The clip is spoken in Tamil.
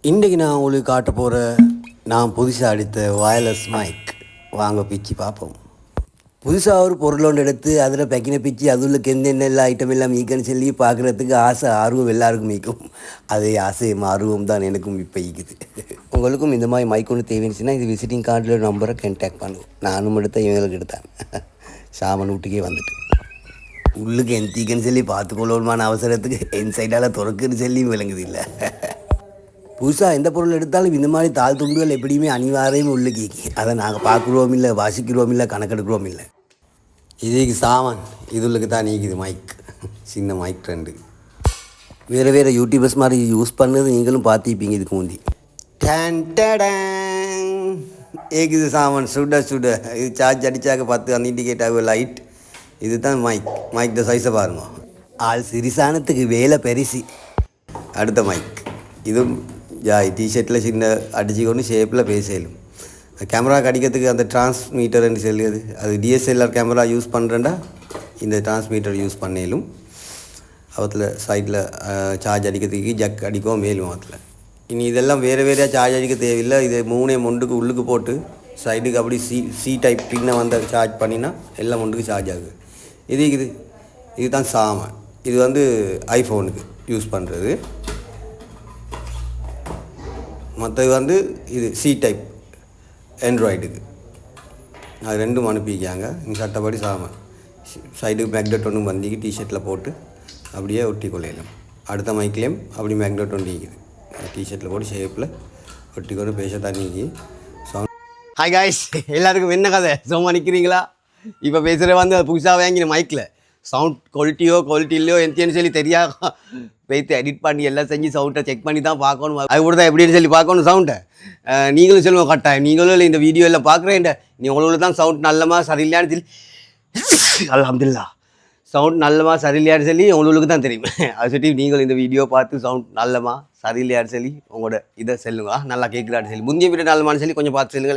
இன்றைக்கி நான் உங்களுக்கு காட்ட போகிற நான் புதுசாக அடித்த வயர்லெஸ் மைக் வாங்க பிச்சு பார்ப்போம். புதுசாக ஒரு பொருள் ஒன்று எடுத்து அதில் பெக்கின பிச்சு அதுக்கு எந்தென்ன எல்லா ஐட்டம் எல்லாம் மீக்கன்னு சொல்லி பார்க்குறதுக்கு ஆசை ஆர்வம் எல்லாருக்கும் மீக்கும். அதே ஆசையும் ஆர்வம் தான் எனக்கும் இப்போ ஈக்குது. உங்களுக்கும் இந்த மாதிரி மைக் ஒன்று தேவைச்சுன்னா இது விசிட்டிங் கார்டில் நம்பரை கான்டாக்ட் பண்ணுவோம். நானும் எடுத்தேன், இவங்களுக்கு எடுத்தேன். சாமன் வீட்டுக்கே வந்துட்டு உள்ளுக்கு என் தீக்கன்னு சொல்லி பார்த்துக்கொள்ளணுமான அவசரத்துக்கு என் சைடால் திறக்குன்னு சொல்லி விளங்குது இல்லை. புதுசாக எந்த பொருள் எடுத்தாலும் இந்த மாதிரி தாள் துண்டுகள் எப்படியுமே அனிவாரியம் உள்ள கேட்கி அதை நாங்கள் பார்க்குறோம் இல்லை, வாசிக்கிறோம் இல்லை, கணக்கெடுக்கிறோம் இல்லை. இதுக்கு சாமான் இதுகளுக்கு தான் நீக்குது மைக், சின்ன மைக் ட்ரெண்டு. வேறு யூடியூபர்ஸ் மாதிரி யூஸ் பண்ணது நீங்களும் பார்த்துப்பீங்க இதுக்கு முந்தி. டேன் டேன் ஏக்குது சாமான் சுட இது சார்ஜ் அடித்தாக்க 10 அந்த இண்டிகேட் ஆகும் லைட். இது தான் மைக் த சைஸை பாருங்க. ஆள் சிறிசானத்துக்கு வேலை பெரிசி. அடுத்த மைக் இதுவும் டிஷர்ட்டில் சின்ன அடிச்சுக்கொண்டு ஷேப்பில் பேசலும். கேமரா அடிக்கிறதுக்கு அந்த டிரான்ஸ்மீட்டர்ன்னு சொல்லியது, அது டிஎஸ்எல்ஆர் கேமரா யூஸ் பண்ணுறேன்டா இந்த டிரான்ஸ்மீட்டர் யூஸ் பண்ணலும். அவத்தில் சைடில் சார்ஜ் அடிக்கிறதுக்கு ஜக் அடிக்கவும் மேலும் அவத்தில். இனி இதெல்லாம் வேறு சார்ஜ் அடிக்க தேவையில்லை. இது 3 மொண்டுக்கு உள்ளுக்கு போட்டு சைடுக்கு அப்படி சி டைப் பின்னை வந்து சார்ஜ் பண்ணினா எல்லாம் மொண்டுக்கு சார்ஜ் ஆகுது. இதுதான் சாமான். இது வந்து ஐஃபோனுக்கு யூஸ் பண்ணுறது. மற்றது வந்து இது சி டைப் ஆண்ட்ராய்டுக்கு. அது ரெண்டும் அனுப்பிக்காங்க. இங்கே சட்டப்படி சாமான் சைடுக்கு மேக்னெட் ஒன்று வந்திக்கு டிஷர்ட்டில் போட்டு அப்படியே ஒட்டி கொள்ளையலாம். அடுத்த மைக்லேயும் அப்படி மேக்னெட் ஒன்று நீக்குது, டிஷர்ட்டில் போட்டு ஷேப்பில் ஒட்டி கொண்டு பேச தான் நீக்கி சவுண்ட். ஹாய் காய்ஸ், எல்லாருக்கும் என்ன கதை? சும்மா நிற்கிறீங்களா? இப்போ பேசுகிற வந்து அது புதுசாக வாங்கின மைக்கில் சவுண்ட் குவாலிட்டி இல்லையோ எந்தேன்னு சொல்லி தெரியாது. போய்த்து எடிட் பண்ணி எல்லாம் செஞ்சு சவுண்டை செக் பண்ணி தான் பார்க்கணும். அது கூட தான் எப்படின்னு சொல்லி பார்க்கணும் சவுண்டை. நீங்களும் சொல்லுவோம் கட்டாயம், நீங்களும் இந்த வீடியோ எல்லாம் பார்க்குறேன். நீ உங்களுக்கு தான் சவுண்ட் நல்லமா சரியில்லையான்னு சொல்லி அல்ஹம்துலில்லாஹ் சவுண்ட் நல்லமா சரியில்லையான்னு சொல்லி உங்களுக்கு தான் தெரியும். அது சொல்லி நீங்களும் இந்த வீடியோ பார்த்து சவுண்ட் நல்லமா சரியில்லையான்னு சொல்லி உங்களோட இதை சொல்லுங்க. நல்லா கேட்குறான்னு சொல்லி முந்தைய வீடியோ நல்லமான்னு சொல்லி கொஞ்சம் பார்த்து சொல்லுங்களேன்.